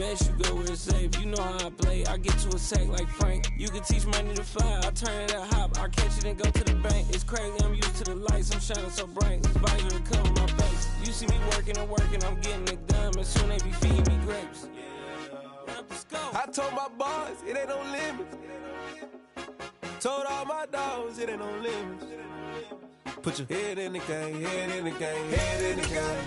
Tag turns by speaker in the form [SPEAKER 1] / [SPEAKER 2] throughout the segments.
[SPEAKER 1] best, you go where it's safe. You know how I play, I get to a sack like Frank. You can teach money to fly, I turn it up hop, I catch it and go to the bank. It's crazy, I'm used to the lights, I'm shining so bright. This visor will cover my face. You see me working and working, I'm getting it done, and soon they be feeding me grapes. I told my boys, it ain't no limits. Told all my dogs, it ain't no limits. Put your head in the game, head in the game, head in the game.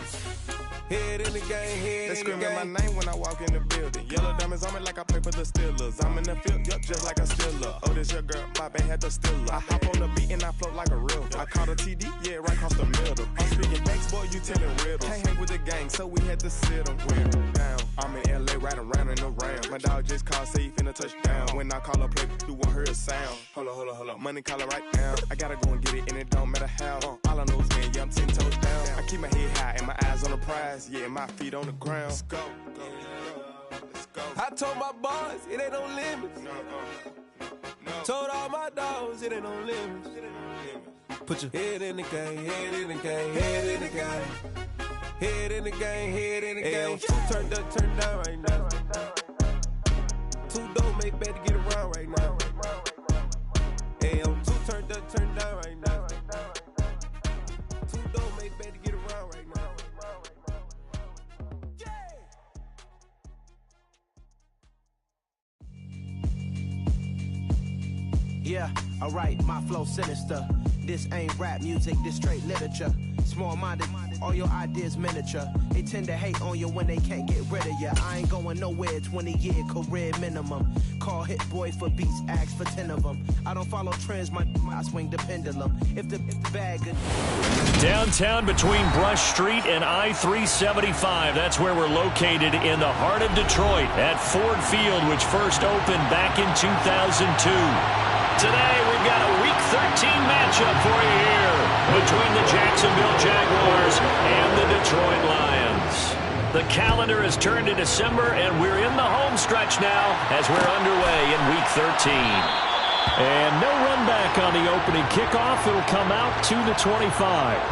[SPEAKER 1] Head in the game, head
[SPEAKER 2] they
[SPEAKER 1] in the game.
[SPEAKER 2] They screaming my name when I walk in the building. Yellow diamonds on me like I play for the Steelers. I'm in the field, yup, just like a Steeler. Oh, this your girl, my band had the Steeler. I hop on the beat and I float like a river. I caught a TD, yeah, right across the middle. I'm speaking next, boy, you telling riddles. Can't hang with the gang, so we had to sit them down. I'm in LA, riding around in the ram. My dog just called, say he finna touchdown. When I call a play, you won't hear a sound. Hold up, money calling right now. I gotta go and get it, and it don't matter how. All I know is, man, yeah, I'm 10 toes down. I keep my head high and my eyes on the prize. Yeah, my feet on the ground. Let's go. Let's go. I told my boys, it ain't no limits. No. Told all my dogs, it ain't no limits. Put your head in the game, head in the game, head in the game. Head in the game, head in the game. Two turned up, turned down right now. Two don't make bad to get around right now. Hey, I'm two turned up, turned down right now. Two don't make bad to get around right now.
[SPEAKER 3] Yeah, alright, my flow sinister. This ain't rap music, this straight literature. Small-minded, all your ideas miniature. They tend to hate on you when they can't get rid of you. I ain't going nowhere, 20-year career minimum. Call Hit Boy for beats, ask for 10 of them. I don't follow trends, I swing the pendulum. If the bag...
[SPEAKER 4] Downtown between Brush Street and I-375. That's where we're located in the heart of Detroit at Ford Field, which first opened back in 2002. Today, we've got a Week 13 matchup for you here between the Jacksonville Jaguars and the Detroit Lions. The calendar has turned to December, and we're in the home stretch now as we're underway in Week 13. And no run back on the opening kickoff. It'll come out to the 25.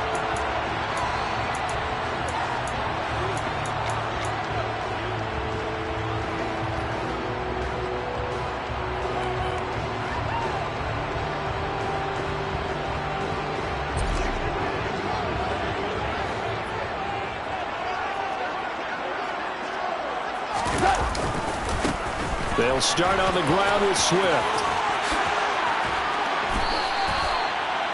[SPEAKER 4] They'll start on the ground with Swift.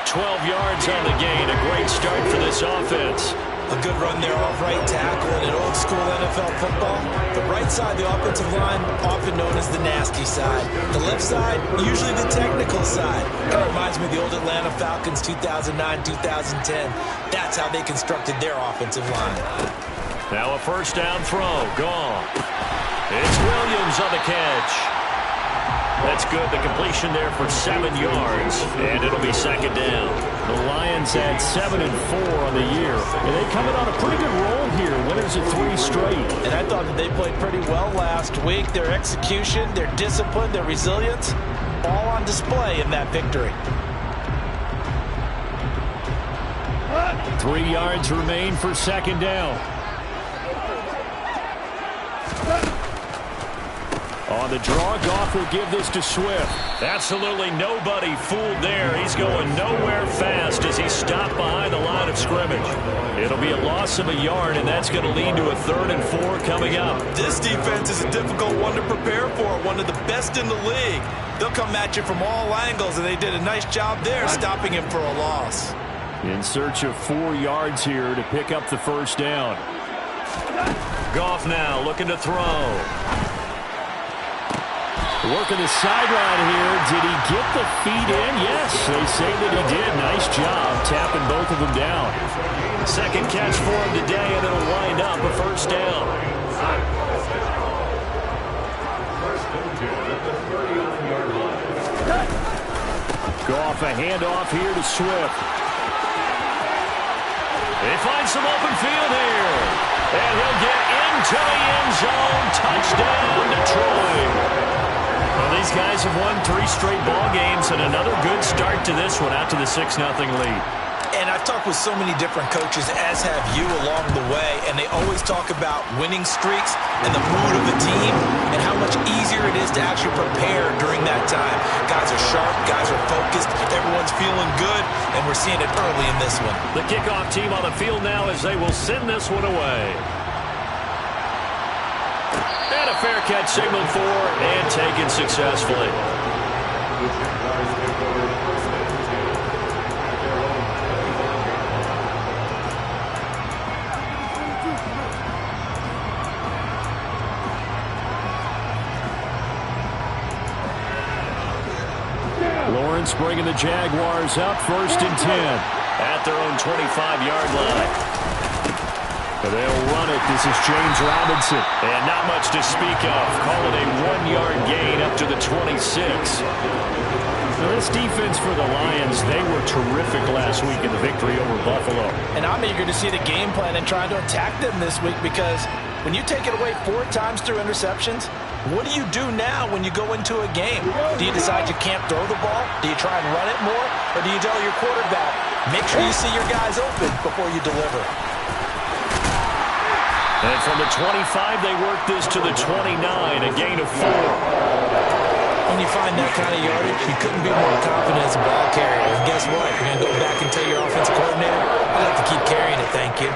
[SPEAKER 4] 12 yards on the gain. A great start for this offense.
[SPEAKER 5] A good run there off right tackle in an old school NFL football. The right side, the offensive line, often known as the nasty side. The left side, usually the technical side. Kind of reminds me of the old Atlanta Falcons 2009-2010. That's how they constructed their offensive line.
[SPEAKER 4] Now a first down throw. Gone. It's Williams on the catch. That's good. The completion there for 7 yards, and it'll be second down. The Lions had 7-4 on the year, and they come in on a pretty good roll here. Winners of 3 straight.
[SPEAKER 5] And I thought that they played pretty well last week. Their execution, their discipline, their resilience, all on display in that victory.
[SPEAKER 4] 3 yards remain for second down. On the draw, Goff will give this to Swift. Absolutely nobody fooled there. He's going nowhere fast as he's stopped behind the line of scrimmage. It'll be a loss of a yard, and that's going to lead to a 3rd and 4 coming up.
[SPEAKER 5] This defense is a difficult one to prepare for, one of the best in the league. They'll come at you from all angles, and they did a nice job there stopping him for a loss.
[SPEAKER 4] In search of 4 yards here to pick up the first down. Goff now looking to throw. Working the sideline here. Did he get the feet in? Yes, they say that he did. Nice job tapping both of them down. Second catch for him today, and it'll wind up a first down. Goff a handoff here to Swift. They find some open field here. And he'll get into the end zone. Touchdown, Detroit. Well, these guys have won 3 straight ball games, and another good start to this one out to the 6-0 lead.
[SPEAKER 5] And I've talked with so many different coaches, as have you along the way, and they always talk about winning streaks and the mood of the team and how much easier it is to actually prepare during that time. Guys are sharp, guys are focused, everyone's feeling good, and we're seeing it early in this one.
[SPEAKER 4] The kickoff team on the field now as they will send this one away. And a fair catch signaled for and taken successfully. Lawrence bringing the Jaguars up 1st and 10 at their own 25-yard line. They'll run it. This is James Robinson. And not much to speak of. Call it a 1-yard gain up to the 26. Now this defense for the Lions, they were terrific last week in the victory over Buffalo.
[SPEAKER 5] And I'm eager to see the game plan and trying to attack them this week, because when you take it away 4 times through interceptions, what do you do now when you go into a game? Do you decide you can't throw the ball? Do you try and run it more? Or do you tell your quarterback, make sure you see your guys open before you deliver?
[SPEAKER 4] And from the 25, they work this to the 29, a gain of 4.
[SPEAKER 5] When you find that kind of yardage, you couldn't be more confident as a ball carrier. And guess what? You're going to go back and tell your offensive coordinator, I'd like to keep carrying it, thank you.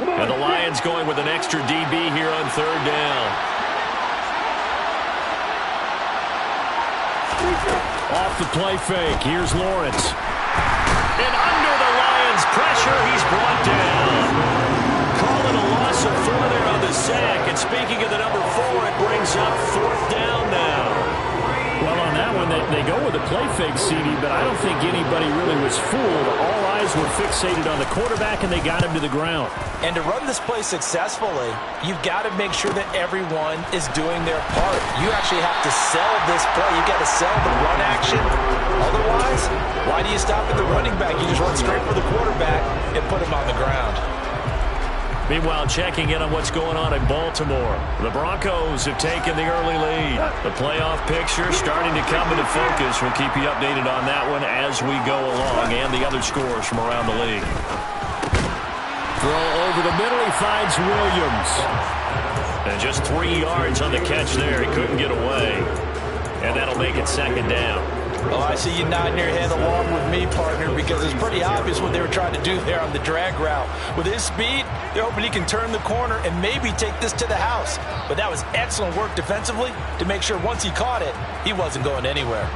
[SPEAKER 4] And the Lions going with an extra DB here on 3rd down. Off the play fake, here's Lawrence. And under the Lions' pressure, he's brought down. Call it a loss of 4 there on the sack. And speaking of the number 4, it brings up 4th down now. Well, on that one, they go with a play fake, CD, but I don't think anybody really was fooled. All eyes were fixated on the quarterback, and they got him to the ground.
[SPEAKER 5] And to run this play successfully, you've got to make sure that everyone is doing their part. You actually have to sell this play. You've got to sell the run action. Otherwise, why do you stop at the running back? You just run straight for the quarterback and put him on the ground.
[SPEAKER 4] Meanwhile, checking in on what's going on in Baltimore. The Broncos have taken the early lead. The playoff picture starting to come into focus. We'll keep you updated on that one as we go along, and the other scores from around the league. Throw over the middle. He finds Williams. And just 3 yards on the catch there. He couldn't get away. And that'll make it 2nd down.
[SPEAKER 5] Oh, I see you nodding your head along with me, partner, because it's pretty obvious what they were trying to do there on the drag route. With his speed, they're hoping he can turn the corner and maybe take this to the house. But that was excellent work defensively to make sure once he caught it, he wasn't going anywhere.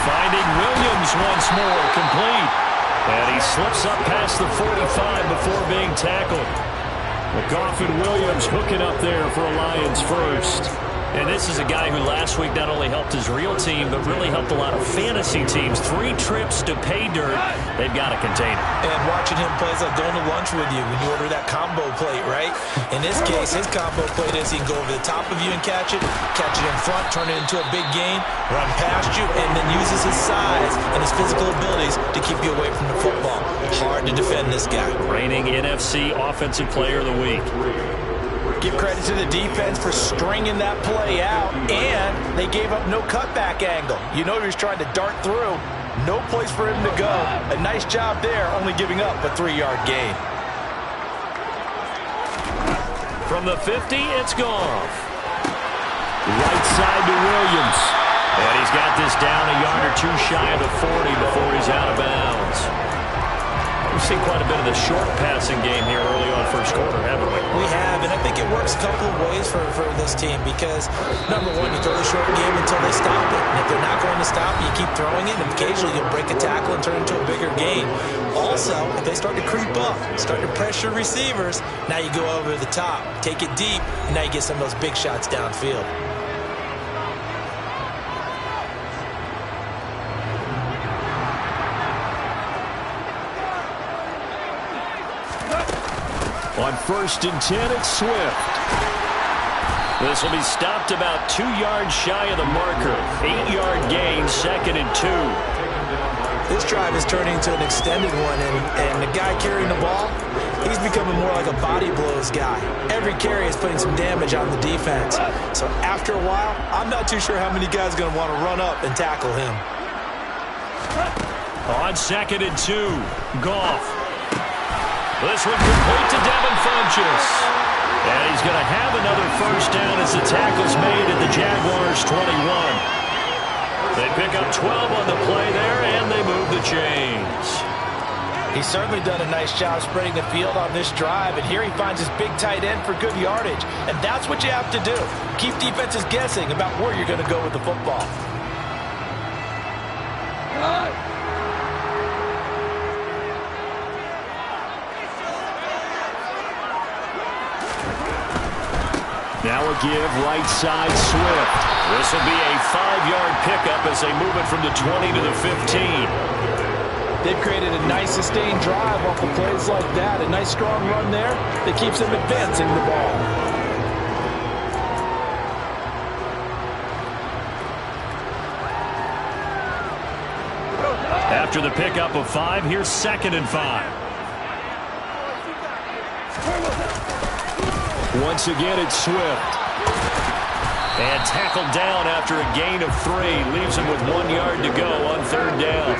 [SPEAKER 4] Finding Williams once more, complete. And he slips up past the 45 before being tackled. McGough and Williams hooking up there for a Lions first. And this is a guy who last week not only helped his real team, but really helped a lot of fantasy teams. 3 trips to pay dirt. They've got to contain it.
[SPEAKER 5] And watching him play is like going to lunch with you when you order that combo plate, right? In this case, his combo plate is he can go over the top of you and catch it in front, turn it into a big gain, run past you, and then uses his size and his physical abilities to keep you away from the football. Hard to defend this guy.
[SPEAKER 4] Reigning NFC Offensive Player of the Week.
[SPEAKER 5] Give credit to the defense for stringing that play out, and they gave up no cutback angle. You know he was trying to dart through. No place for him to go. A nice job there, only giving up a 3-yard gain.
[SPEAKER 4] From the 50, it's Goff. Right side to Williams. And he's got this down a yard or 2 shy of the 40 before he's out of bounds. We've seen quite a bit of the short passing game here early on first quarter, haven't we?
[SPEAKER 5] We have, and I think it works a couple of ways for this team because, number one, you throw the short game until they stop it. And if they're not going to stop it, you keep throwing it, and occasionally you'll break a tackle and turn it into a bigger gain. Also, if they start to creep up, start to pressure receivers, now you go over the top, take it deep, and now you get some of those big shots downfield. On 1st and 10, it's Swift.
[SPEAKER 4] This will be stopped about 2 yards shy of the marker. 8-yard gain, 2nd and 2.
[SPEAKER 5] This drive is turning into an extended one, and the guy carrying the ball, he's becoming more like a body blows guy. Every carry is putting some damage on the defense. So after a while, I'm not too sure how many guys are going to want to run up and tackle him.
[SPEAKER 4] On 2nd and 2, Goff. This one complete to Devin Funchess. And he's going to have another first down as the tackle's made at the Jaguars' 21. They pick up 12 on the play there, and they move the chains.
[SPEAKER 5] He's certainly done a nice job spreading the field on this drive, and here he finds his big tight end for good yardage. And that's what you have to do. Keep defenses guessing about where you're going to go with the football.
[SPEAKER 4] Now a give right side Swift. This will be a 5-yard pickup as they move it from the 20 to the 15.
[SPEAKER 5] They've created a nice sustained drive off of plays like that. A nice strong run there that keeps them advancing the ball.
[SPEAKER 4] After the pickup of 5, here's 2nd and 5. Once again, it's Swift. And tackled down after a gain of 3. Leaves him with 1 yard to go on 3rd down.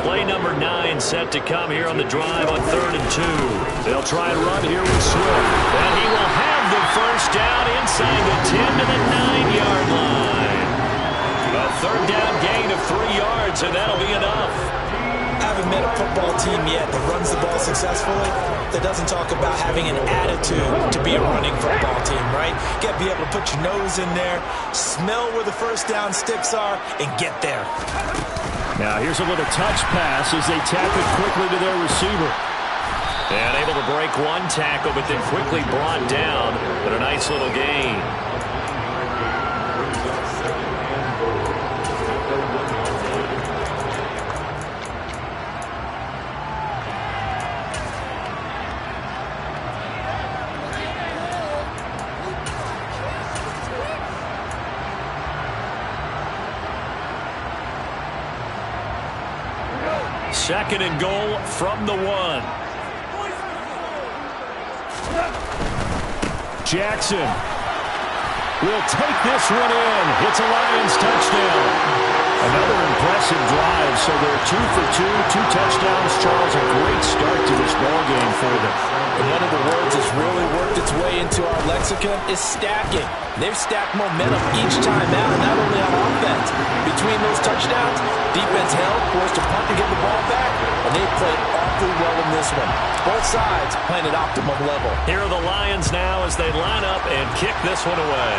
[SPEAKER 4] Play number 9 set to come here on the drive on 3rd and 2. They'll try and run here with Swift. And he will have the first down inside the 10 to the 9-yard line. A 3rd down gain of 3 yards, and that'll be enough.
[SPEAKER 5] I haven't met a football team yet that runs the ball successfully that doesn't talk about having an attitude to be a running football team, right? You got to be able to put your nose in there, smell where the first down sticks are, and get there.
[SPEAKER 4] Now here's a little touch pass as they tap it quickly to their receiver. And able to break one tackle, but then quickly brought down. But a nice little gain. Second and goal from the 1. Jackson will take this one in. It's a Lions touchdown. Another impressive drive, so they're 2 for 2, 2 touchdowns. Charles, a great start to this ball game for them.
[SPEAKER 5] And one of the words that's really worked its way into our lexicon is stacking. They've stacked momentum each time out, not only on offense. Between those touchdowns, defense held, forced to punt to get the ball back, and they played awfully well in this one. Both sides playing at optimum level.
[SPEAKER 4] Here are the Lions now as they line up and kick this one away.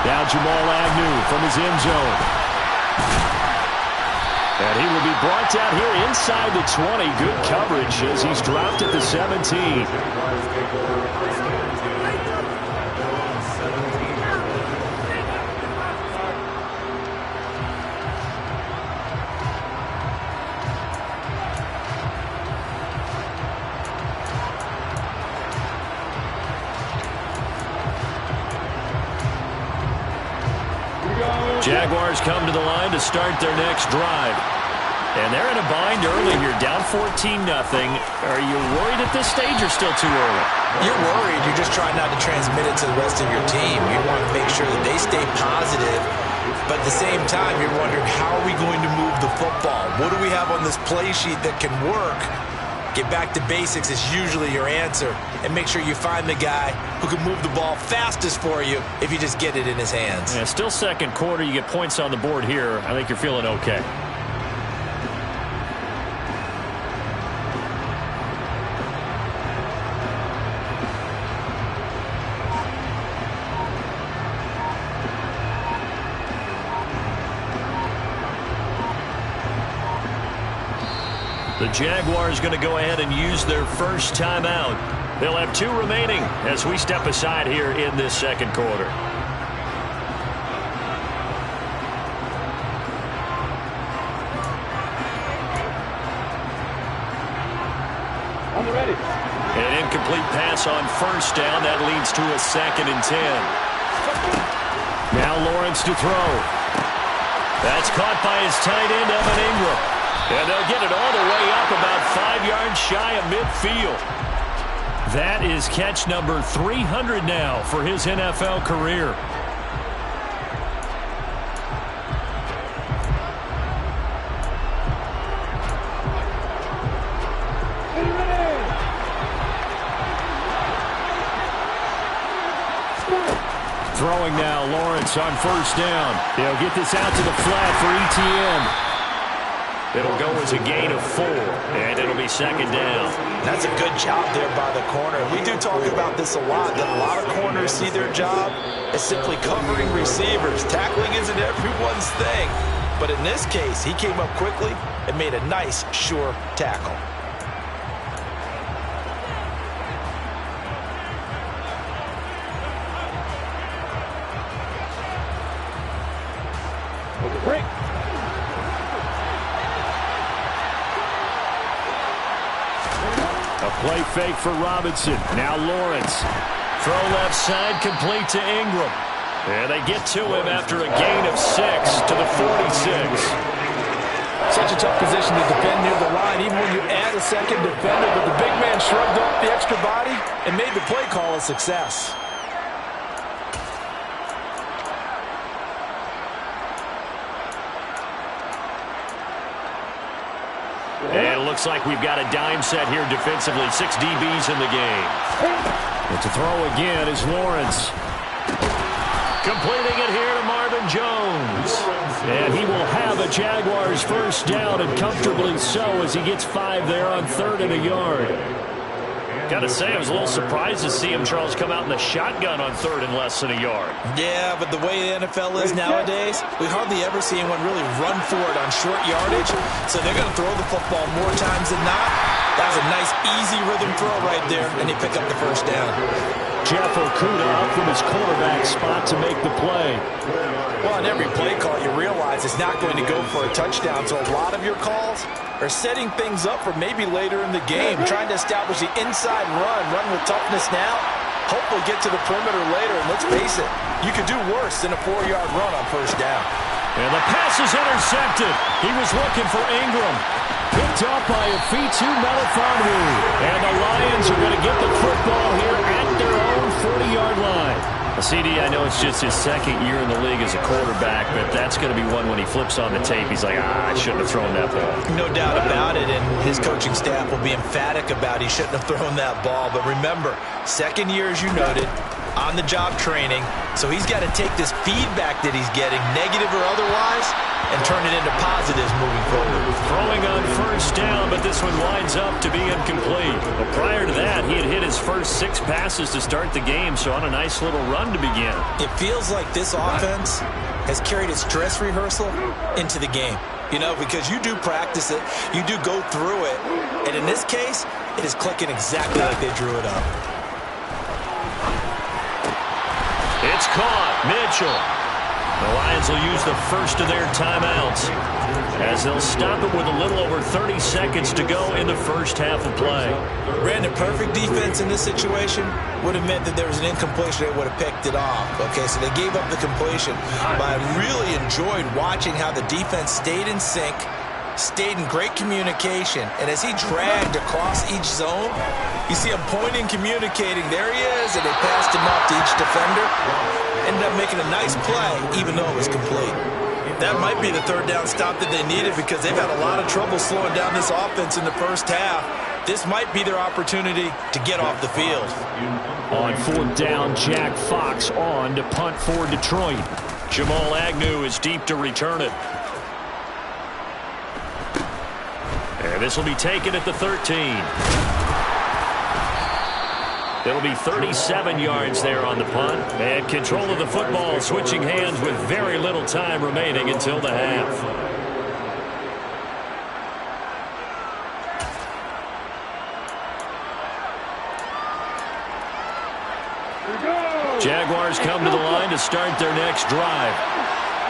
[SPEAKER 4] Now Jamal Agnew from his end zone. And he will be brought down here inside the 20. Good coverage as he's dropped at the 17. Jaguars come to the line to start their next drive. And they're in a bind early here, down 14-0. Are you worried at this stage or still too early?
[SPEAKER 5] You're worried. You're just trying not to transmit it to the rest of your team. You want to make sure that they stay positive. But at the same time, you're wondering, how are we going to move the football? What do we have on this play sheet that can work? Get back to basics is usually your answer. And make sure you find the guy who can move the ball fastest for you if you just get it in his hands.
[SPEAKER 4] Yeah, still second quarter. You get points on the board here. I think you're feeling okay. The Jaguars going to go ahead and use their first timeout. They'll have 2 remaining as we step aside here in this second quarter. An incomplete pass on first down. That leads to a 2nd and 10. Now Lawrence to throw. That's caught by his tight end, Evan Ingram. And they'll get it all the way up about 5 yards shy of midfield. That is catch number 300 now for his NFL career. Throwing now, Lawrence on first down. They'll get this out to the flat for ETN. It'll go as a gain of 4, and it'll be 2nd down.
[SPEAKER 5] That's a good job there by the corner. We do talk about this a lot, that a lot of corners see their job as simply covering receivers. Tackling isn't everyone's thing. But in this case, he came up quickly and made a nice, sure tackle.
[SPEAKER 4] Play fake for Robinson. Now Lawrence. Throw left side, complete to Ingram. And they get to him after a gain of 6 to the 46.
[SPEAKER 5] Such a tough position to defend near the line, even when you add a second defender. But the big man shrugged off the extra body and made the play call a success.
[SPEAKER 4] And it looks like we've got a dime set here defensively. 6 DBs in the game. And to throw again is Lawrence. Completing it here to Marvin Jones. And he will have a Jaguars first down, and comfortably so, as he gets 5 there on 3rd and a yard. Got to say, I was a little surprised to see him, Charles, come out in the shotgun on 3rd and less than a yard.
[SPEAKER 5] Yeah, but the way the NFL is nowadays, we hardly ever see anyone really run for it on short yardage. So they're going to throw the football more times than not. That was a nice, easy rhythm throw right there, and they pick up the first down.
[SPEAKER 4] Jeff Okudah up from his quarterback spot to make the play.
[SPEAKER 5] Well, on every play call, you realize it's not going to go for a touchdown. So a lot of your calls are setting things up for maybe later in the game, trying to establish the inside run with toughness now, hopefully get to the perimeter later. And let's face it, you could do worse than a 4-yard run on first down.
[SPEAKER 4] And the pass is intercepted. He was looking for Ingram. Picked up by Afitu Melifonwu. And the Lions are going to get the football here at their own 40-yard line. CD, I know it's just his 2nd year in the league as a quarterback, but that's going to be one when he flips on the tape. He's like, I shouldn't have thrown that ball.
[SPEAKER 5] No doubt about it, and his coaching staff will be emphatic about he shouldn't have thrown that ball. But remember, 2nd year, as you noted, on-the-job training, so he's got to take this feedback that he's getting, negative or otherwise, and turn it into positives moving forward.
[SPEAKER 4] Throwing on first down, but this one winds up to be incomplete. But prior to that, he had hit his first 6 passes to start the game, so on a nice little run to begin.
[SPEAKER 5] It feels like this offense has carried its dress rehearsal into the game. You know, because you do practice it, you do go through it, and in this case, it is clicking exactly like they drew it up.
[SPEAKER 4] It's caught. Mitchell. The Lions will use the first of their timeouts as they'll stop it with a little over 30 seconds to go in the first half of play.
[SPEAKER 5] Brandon, perfect defense in this situation would have meant that there was an incompletion. They would have picked it off. Okay, so they gave up the completion. But I really enjoyed watching how the defense stayed in sync, stayed in great communication. And as he dragged across each zone, you see him pointing, communicating. There he is, and they passed him off to each defender. Ended up making a nice play, even though it was complete. That might be the 3rd down stop that they needed because they've had a lot of trouble slowing down this offense in the first half. This might be their opportunity to get off the field.
[SPEAKER 4] On 4th down, Jack Fox on to punt for Detroit. Jamal Agnew is deep to return it. And this will be taken at the 13. It'll be 37 yards there on the punt. And control of the football switching hands with very little time remaining until the half. Jaguars come to the line to start their next drive.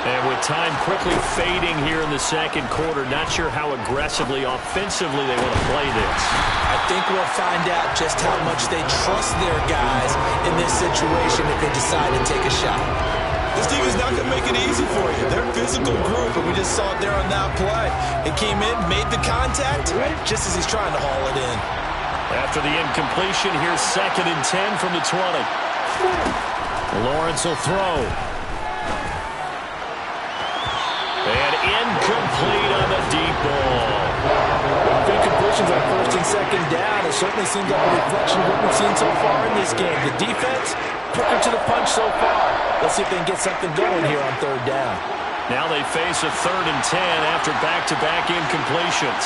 [SPEAKER 4] And with time quickly fading here in the second quarter, not sure how aggressively, offensively they want to play this.
[SPEAKER 5] I think we'll find out just how much they trust their guys in this situation if they decide to take a shot. This team is not going to make it easy for you. They're a physical group, and we just saw it there on that play. It came in, made the contact, just as he's trying to haul it in.
[SPEAKER 4] After the incompletion, here's 2nd and 10 from the 20. Lawrence will throw. And incomplete on the deep ball.
[SPEAKER 5] Big completions on 1st and 2nd down. It certainly seems like a reflection of what we've seen so far in this game. The defense, quicker to the punch so far. Let's see if they can get something going here on 3rd down.
[SPEAKER 4] Now they face a 3rd and 10 after back-to-back incompletions.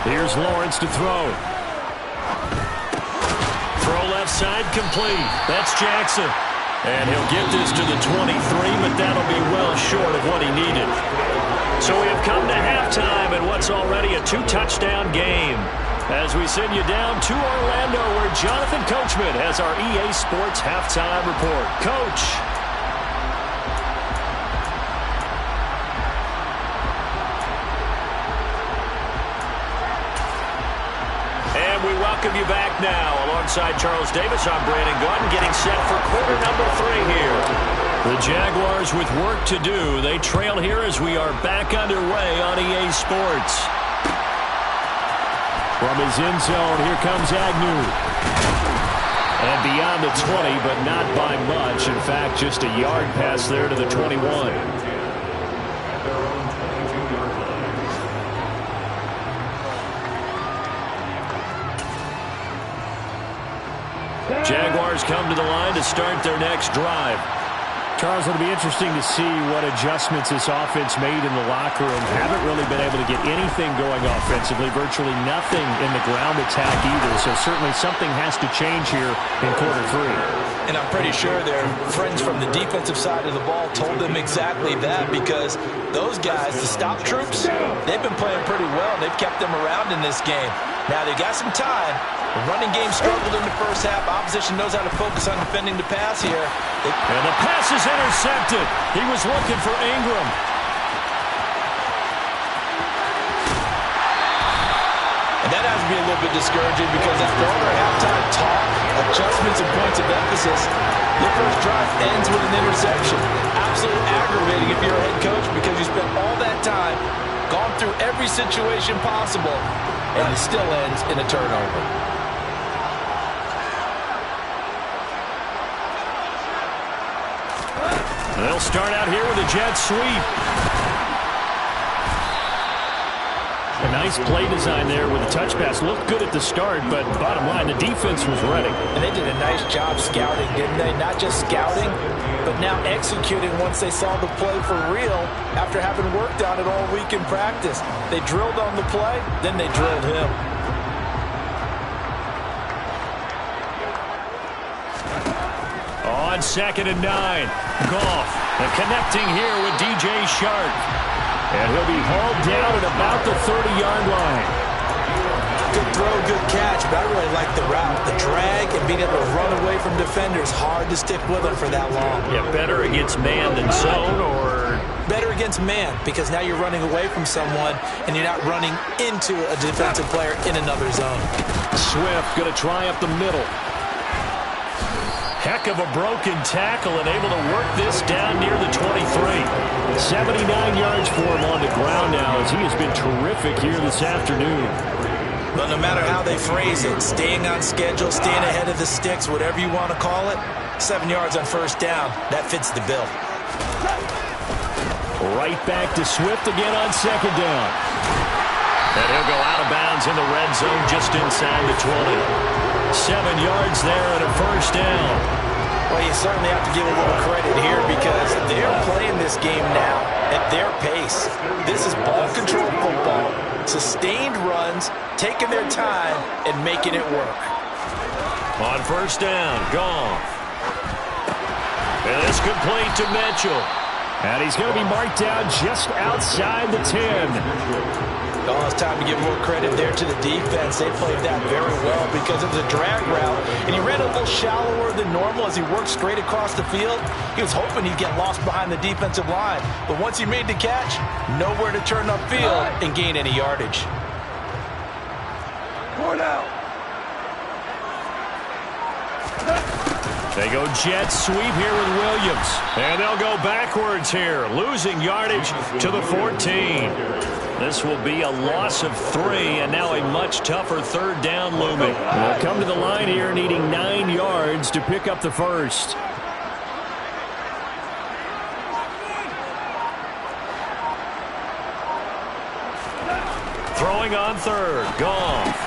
[SPEAKER 4] Here's Lawrence to throw. Throw left side complete. That's Jackson. And he'll get this to the 23, but that'll be well short of what he needed. So we have come to halftime in what's already a 2-touchdown game. As we send you down to Orlando, where Jonathan Coachman has our EA Sports Halftime Report. Coach. And we welcome you back now. Alongside Charles Davis, I'm Brandon Gaudin, getting set for quarter number 3 here. The Jaguars with work to do. They trail here as we are back underway on EA Sports. From his end zone, here comes Agnew. And beyond the 20, but not by much. In fact, just a yard pass there to the 21. Jaguars come to the line to start their next drive. Charles, it'll be interesting to see what adjustments this offense made in the locker room. Haven't really been able to get anything going offensively, virtually nothing in the ground attack either. So certainly something has to change here in quarter 3.
[SPEAKER 5] And I'm pretty sure their friends from the defensive side of the ball told them exactly that, because those guys, the stop troops, they've been playing pretty well. They've kept them around in this game. Now they got some time. The running game struggled in the first half. Opposition knows how to focus on defending the pass here.
[SPEAKER 4] And the pass is intercepted. He was looking for Ingram.
[SPEAKER 5] And that has to be a little bit discouraging, because after all their halftime talk, adjustments and points of emphasis, your first drive ends with an interception. Absolutely aggravating if you're a head coach, because you spent all that time, gone through every situation possible, and it still ends in a turnover.
[SPEAKER 4] They'll start out here with a jet sweep. A nice play design there with a touch pass. Looked good at the start, but bottom line, the defense was ready.
[SPEAKER 5] And they did a nice job scouting, didn't they? Not just scouting, but now executing once they saw the play for real after having worked on it all week in practice. They drilled on the play, then they drilled him.
[SPEAKER 4] On 2nd and 9, Goff, and connecting here with DJ Shark. And he'll be hauled down at about the 30-yard line.
[SPEAKER 5] Good throw, good catch, but I really like the route. The drag and being able to run away from defenders, hard to stick with them for that long.
[SPEAKER 4] Yeah, better against man than zone, or?
[SPEAKER 5] Better against man, because now you're running away from someone and you're not running into a defensive player in another zone.
[SPEAKER 4] Swift going to try up the middle. Heck of a broken tackle, and able to work this down near the 23. 79 yards for him on the ground now, as he has been terrific here this afternoon.
[SPEAKER 5] But no matter how they phrase it, staying on schedule, staying ahead of the sticks, whatever you want to call it, 7 yards on 1st down, that fits the bill.
[SPEAKER 4] Right back to Swift again on 2nd down. And he'll go out of bounds in the red zone just inside the 20. 7 yards there and a 1st down.
[SPEAKER 5] Well, you certainly have to give a little credit here, because they're playing this game now at their pace. This is ball control football, sustained runs, taking their time and making it work.
[SPEAKER 4] On 1st down, Goff. And it's complete to Mitchell. And he's going to be marked down just outside the 10.
[SPEAKER 5] Oh, it's time to give more credit there to the defense. They played that very well because it was a drag route, and he ran a little shallower than normal as he worked straight across the field. He was hoping he'd get lost behind the defensive line, but once he made the catch, nowhere to turn upfield and gain any yardage.
[SPEAKER 4] They go jet sweep here with Williams. And they'll go backwards here, losing yardage to the 14. This will be a loss of 3, and now a much tougher third down looming. They'll come to the line here needing 9 yards to pick up the first. Throwing on third, Goff.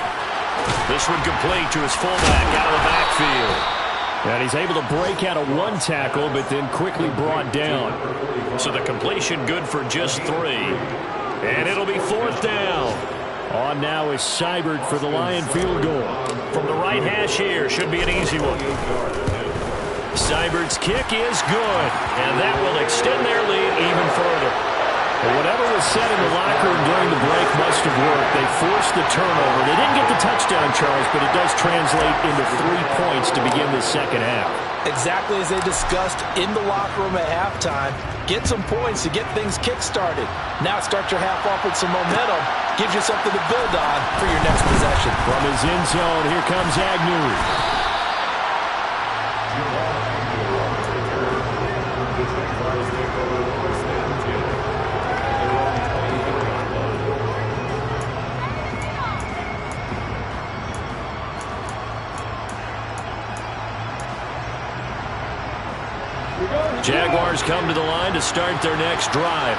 [SPEAKER 4] This one complete to his fullback out of the backfield. And he's able to break out of 1 tackle, but then quickly brought down. So the completion good for just 3. And it'll be 4th down. On now is Seibert for the Lion field goal. From the right hash here, should be an easy one. Seibert's kick is good, and that will extend their lead even further. But whatever was said in the locker room during the break must have worked. They forced the turnover. They didn't get the touchdown, Charles, but it does translate into 3 points to begin the second half.
[SPEAKER 5] Exactly as they discussed in the locker room at halftime. Get some points to get things kick-started. Now start your half off with some momentum. Gives you something to build on for your next possession.
[SPEAKER 4] From his end zone, here comes Agnew. Jaguars come to the line to start their next drive.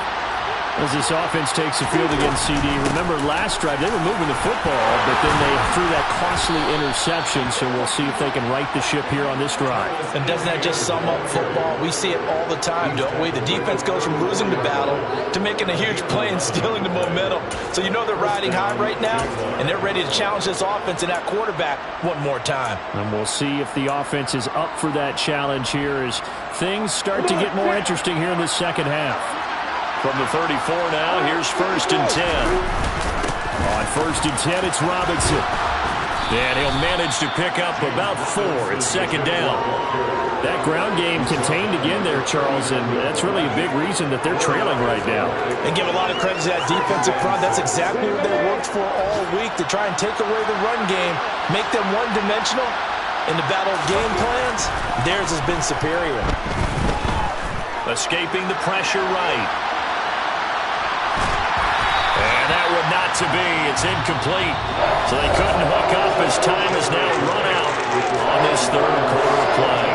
[SPEAKER 4] As this offense takes the field against CD. Remember, last drive, they were moving the football, but then they threw that costly interception, so we'll see if they can right the ship here on this drive.
[SPEAKER 5] And doesn't that just sum up football? We see it all the time, don't we? The defense goes from losing the battle to making a huge play and stealing the momentum. So you know they're riding high right now, and they're ready to challenge this offense and that quarterback one more time.
[SPEAKER 4] And we'll see if the offense is up for that challenge here as things start to get more interesting here in the second half. From the 34 now, here's 1st and 10. On 1st and 10, it's Robinson. And he'll manage to pick up about 4. It's 2nd down. That ground game contained again there, Charles, and that's really a big reason that they're trailing right now.
[SPEAKER 5] And give a lot of credit to that defensive front. That's exactly what they worked for all week, to try and take away the run game, make them one-dimensional. In the battle of game plans, theirs has been superior.
[SPEAKER 4] Escaping the pressure right. And that would not to be. It's incomplete. So they couldn't hook up as time is now run out on this 3rd quarter play.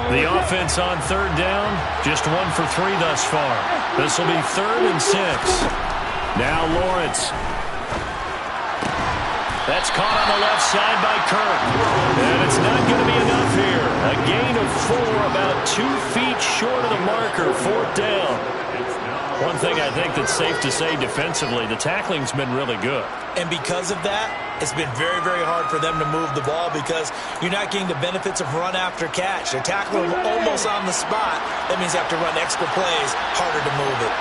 [SPEAKER 4] The offense on 3rd down, just 1 for 3 thus far. This will be 3rd and 6. Now Lawrence. That's caught on the left side by Kirk. And it's not going to be enough here. A gain of 4, about 2 feet short of the marker, 4th down. One thing I think that's safe to say defensively, the tackling's been really good.
[SPEAKER 5] And because of that, it's been very, very hard for them to move the ball because you're not getting the benefits of run after catch. They're tackling almost on the spot. That means you have to run extra plays, harder to move it.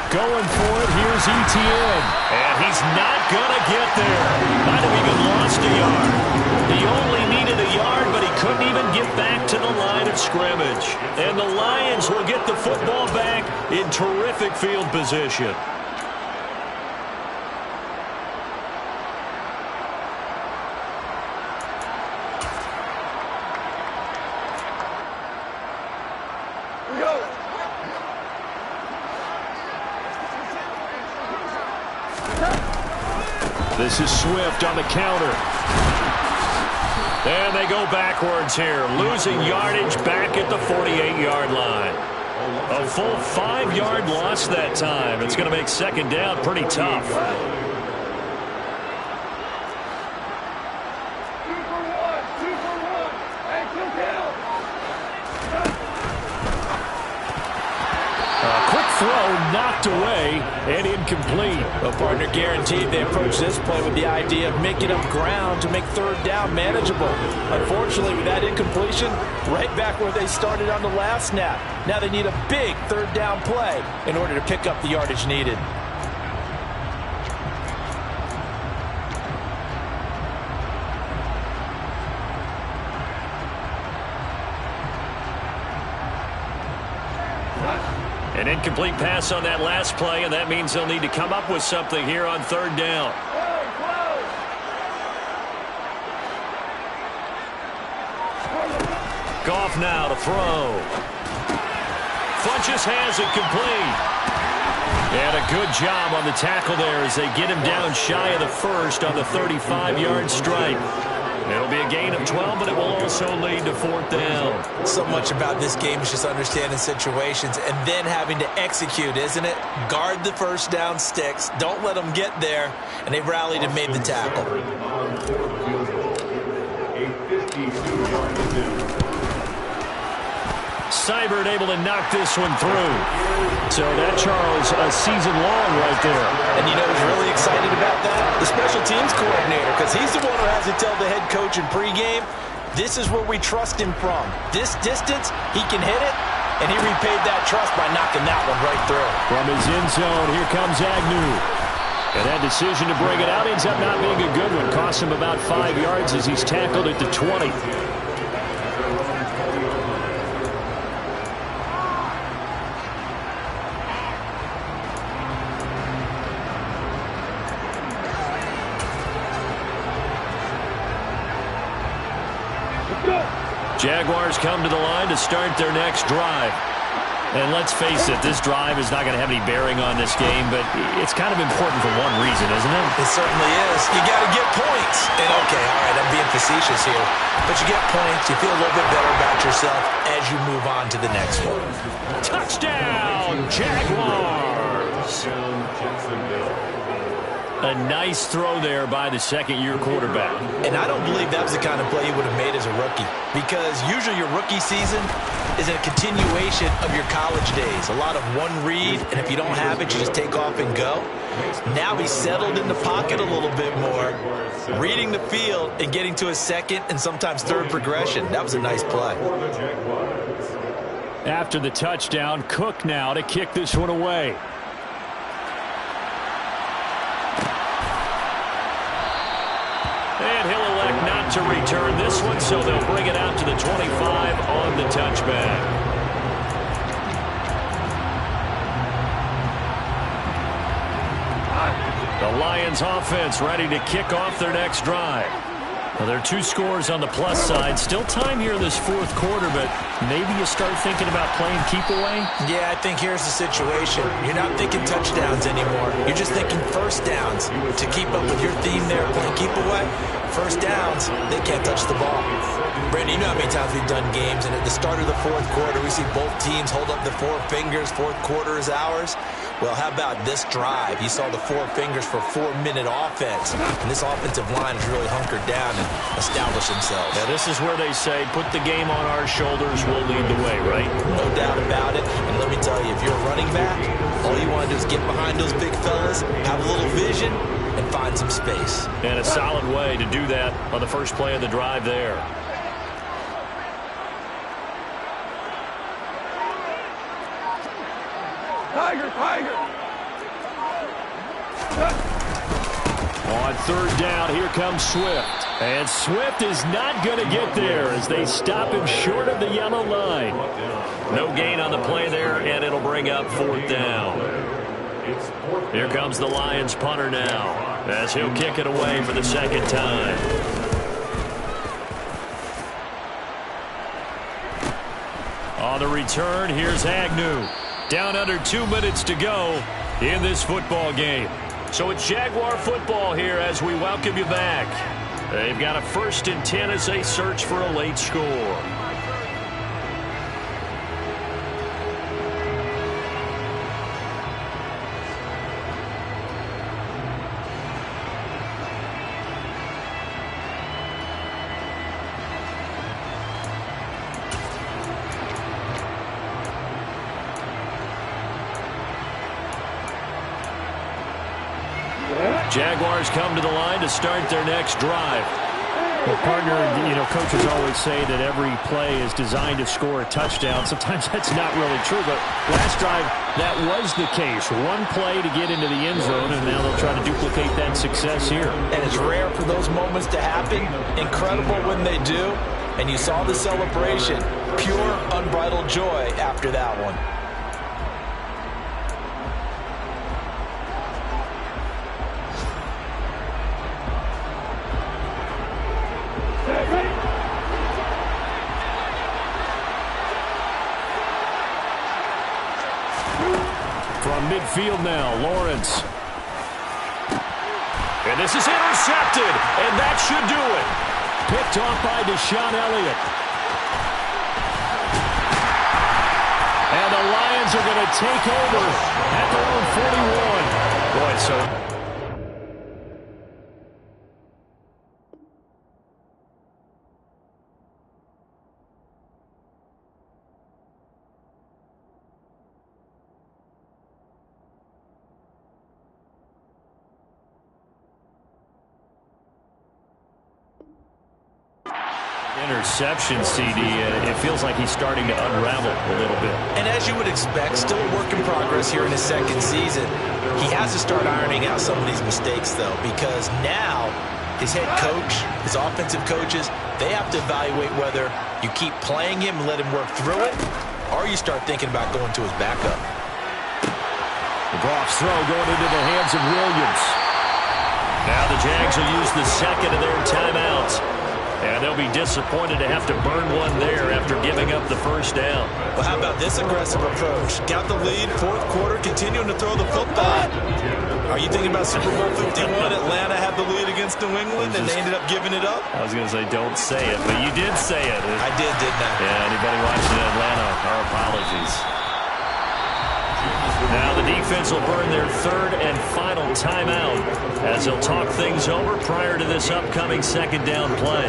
[SPEAKER 4] Going for it, here's Etienne. And he's not going to get there. Might have even lost a yard. He only needed a yard, but he couldn't even get back to the line of scrimmage. And the Lions will get the football back in terrific field position. This is Swift on the counter. And they go backwards here, losing yardage back at the 48-yard line. A full 5-yard loss that time. It's going to make second down pretty tough. Throw knocked away and incomplete.
[SPEAKER 5] A partner guaranteed they approach this play with the idea of making up ground to make third down manageable. Unfortunately, with that incompletion, right back where they started on the last snap. Now they need a big third down play in order to pick up the yardage needed.
[SPEAKER 4] An incomplete pass on that last play, and that means they'll need to come up with something here on third down. Goff now to throw. Funchess has it complete. And a good job on the tackle there as they get him down shy of the first on the 35-yard strike. It'll be a gain of 12, but it will also lead to fourth down.
[SPEAKER 5] So much about this game is just understanding situations and then having to execute, isn't it? Guard the first down sticks. Don't let them get there. And they rallied and made the tackle.
[SPEAKER 4] Seibert able to knock this one through. So that, Charles, a season long right there.
[SPEAKER 5] And you know who's really excited about that? The special teams coordinator, because he's the one who has to tell the head coach in pregame, this is where we trust him from. This distance, he can hit it, and he repaid that trust by knocking that one right through.
[SPEAKER 4] From his end zone, here comes Agnew. And that decision to bring it out ends up not being a good one. Costs him about 5 yards as he's tackled at the 20. Jaguars come to the line to start their next drive. And let's face it, this drive is not going to have any bearing on this game, but it's kind of important for one reason, isn't it?
[SPEAKER 5] It certainly is. You got to get points. And okay, all right, I'm being facetious here. But you get points, you feel a little bit better about yourself as you move on to the next one.
[SPEAKER 4] Touchdown, Jaguars! A nice throw there by the second-year quarterback.
[SPEAKER 5] And I don't believe that was the kind of play you would have made as a rookie, because usually your rookie season is a continuation of your college days. A lot of one read, and if you don't have it, you just take off and go. Now he's settled in the pocket a little bit more, reading the field and getting to a second and sometimes third progression. That was a nice play.
[SPEAKER 4] After the touchdown, Cook now to kick this one away. And he'll elect not to return this one, so they'll bring it out to the 25 on the touchback. The Lions offense ready to kick off their next drive. Well, there are 2 scores on the plus side. Still time here in this fourth quarter, but maybe you start thinking about playing keep away?
[SPEAKER 5] Yeah, I think here's the situation. You're not thinking touchdowns anymore. You're just thinking first downs. To keep up with your theme there, playing keep away, first downs, they can't touch the ball. Brandon, you know how many times we've done games, and at the start of the fourth quarter, we see both teams hold up the 4 fingers, fourth quarter is ours. Well, how about this drive? You saw the 4 fingers for 4-minute offense. And this offensive line has really hunkered down and established themselves.
[SPEAKER 4] Now, this is where they say, put the game on our shoulders, we'll lead the way, right?
[SPEAKER 5] No doubt about it. And let me tell you, if you're a running back, all you want to do is get behind those big fellas, have a little vision, and find some space.
[SPEAKER 4] And a solid way to do that on the first play of the drive there.
[SPEAKER 2] Tiger, Tiger!
[SPEAKER 4] On third down, here comes Swift. And Swift is not going to get there as they stop him short of the yellow line. No gain on the play there, and it'll bring up fourth down. Here comes the Lions punter now as he'll kick it away for the second time. On the return, here's Agnew. Down under 2 minutes to go in this football game. So it's Jaguar football here as we welcome you back. They've got a 1st and 10 as they search for a late score. Jaguars come to the line to start their next drive.
[SPEAKER 6] Well, partner, coaches always say that every play is designed to score a touchdown. Sometimes that's not really true, but last drive, that was the case. One play to get into the end zone, and now they'll try to duplicate that success here.
[SPEAKER 5] And it's rare for those moments to happen. Incredible when they do. And you saw the celebration. Pure, unbridled joy after that one.
[SPEAKER 4] From midfield now, Lawrence. And this is intercepted, and that should do it. Picked off by Deshaun Elliott. And the Lions are going to take over at their own 41. Boy, so... interception, CD. It feels like he's starting to unravel a little bit.
[SPEAKER 5] And as you would expect, still a work in progress here in his second season. He has to start ironing out some of these mistakes, though, because now his head coach, his offensive coaches, they have to evaluate whether you keep playing him and let him work through it, or you start thinking about going to his backup.
[SPEAKER 4] The Goff's throw going into the hands of Williams. Now the Jags will use the second of their timeouts. And they'll be disappointed to have to burn one there after giving up the first down.
[SPEAKER 5] Well, how about this aggressive approach? Got the lead, fourth quarter, continuing to throw the football. Are you thinking about Super Bowl 51? Atlanta had the lead against New England, and they ended up giving it up?
[SPEAKER 4] I was going to say, don't say it, but you did say it.
[SPEAKER 5] I did, didn't I?
[SPEAKER 4] Yeah, anybody watching in Atlanta, our apologies. Now the defense will burn their third and final timeout as they'll talk things over prior to this upcoming second down play.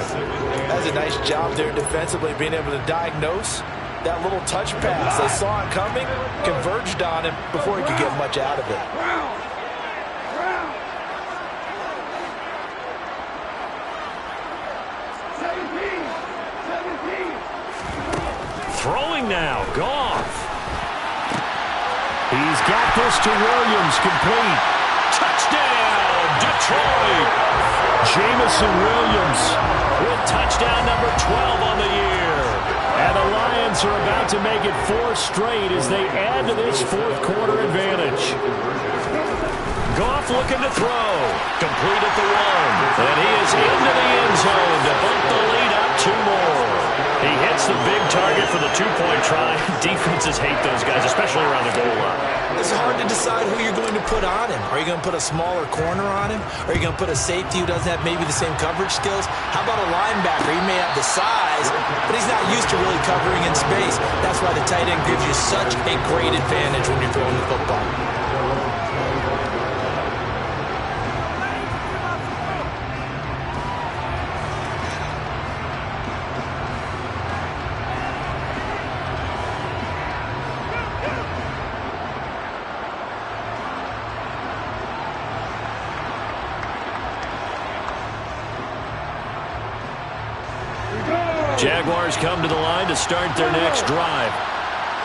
[SPEAKER 5] That's a nice job there defensively, being able to diagnose that little touch pass. They saw it coming, converged on him before he could get much out of it.
[SPEAKER 4] Throwing now, Goff. He's got this to Williams, complete. Touchdown, Detroit. Jameson Williams with touchdown number 12 on the year. And the Lions are about to make it 4 straight as they add to this fourth quarter advantage. Goff looking to throw. Complete at the 1. And he is into the end zone to bump the lead up 2 more. He hits the big target for the 2-point try. Defenses hate those guys, especially around the goal line.
[SPEAKER 5] It's hard to decide who you're going to put on him. Are you going to put a smaller corner on him? Are you going to put a safety who doesn't have maybe the same coverage skills? How about a linebacker? He may have the size, but he's not used to really covering in space. That's why the tight end gives you such a great advantage when you're throwing the football.
[SPEAKER 4] Jaguars come to the line to start their next drive.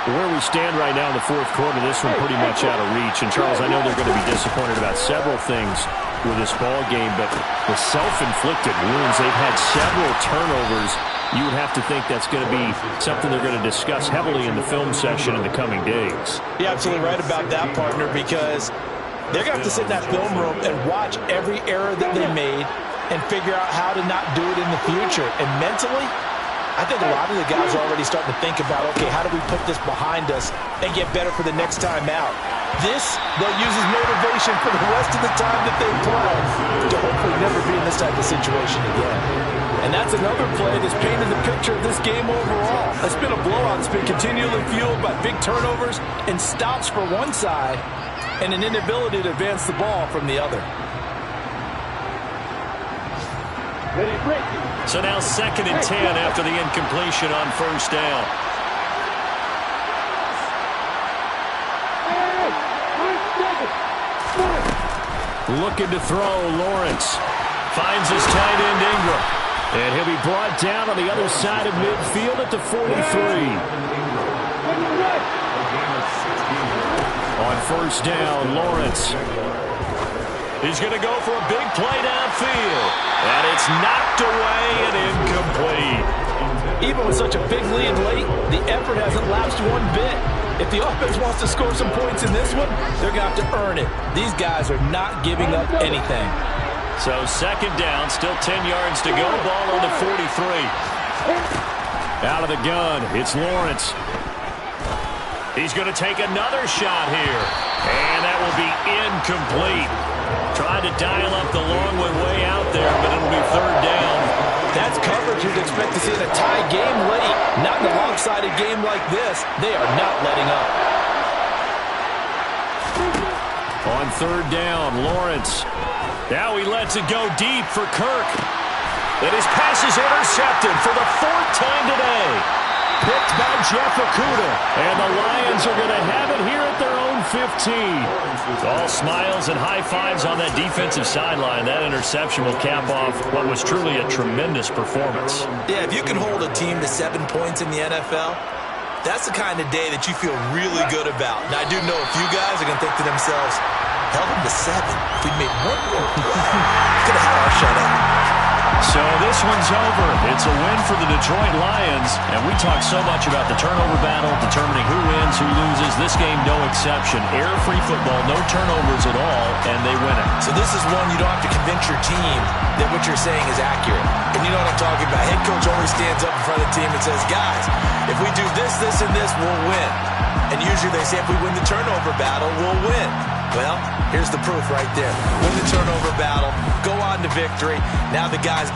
[SPEAKER 4] Where we stand right now in the fourth quarter, this one pretty much out of reach. And, Charles, I know they're going to be disappointed about several things with this ball game, but the self-inflicted wounds, they've had several turnovers. You would have to think that's going to be something they're going to discuss heavily in the film session in the coming days.
[SPEAKER 5] You're absolutely right about that, partner, because they're going to have to sit in that film room and watch every error that they made and figure out how to not do it in the future. And mentally, I think a lot of the guys are already starting to think about, okay, how do we put this behind us and get better for the next time out? This, they'll use as motivation for the rest of the time that they play to hopefully never be in this type of situation again. And that's another play that's painted the picture of this game overall. It's been a blowout that's been continually fueled by big turnovers and stops for one side and an inability to advance the ball from the other.
[SPEAKER 4] So now 2nd and 10 after the incompletion on first down. Looking to throw, Lawrence. Finds his tight end, Ingram. And he'll be brought down on the other side of midfield at the 43. On first down, Lawrence. He's going to go for a big play downfield. And it's knocked away and incomplete.
[SPEAKER 5] Even with such a big lead late, the effort hasn't lapsed one bit. If the offense wants to score some points in this one, they're going to have to earn it. These guys are not giving up anything.
[SPEAKER 4] So 2nd down, still 10 yards to go. Ball on the 43. Out of the gun, it's Lawrence. He's going to take another shot here. And that will be incomplete. Tried to dial up the long one way out there, but it'll be 3rd down.
[SPEAKER 5] That's coverage you'd expect to see in a tie game late. Not in a lopsided game like this. They are not letting up.
[SPEAKER 4] On 3rd down, Lawrence. Now he lets it go deep for Kirk. And his pass is intercepted for the 4th time today. Picked by Jeff Okudah. And the Lions are going to have it here at their own 15. All smiles and high fives on that defensive sideline. That interception will cap off what was truly a tremendous performance.
[SPEAKER 5] Yeah, if you can hold a team to 7 points in the NFL, that's the kind of day that you feel really good about. And I do know a few guys are going to think to themselves, held them to 7. If we made one more play, could have had our shutout.
[SPEAKER 4] So this one's over. It's a win for the Detroit Lions. And we talk so much about the turnover battle, determining who wins, who loses. This game, no exception. Error-free football, no turnovers at all, and they win it.
[SPEAKER 5] So this is one you don't have to convince your team that what you're saying is accurate. And you know what I'm talking about. Head coach always stands up in front of the team and says, guys, if we do this, this, and this, we'll win. And usually they say if we win the turnover battle, we'll win. Well, here's the proof right there. Win the turnover battle, go on to victory. Now the guys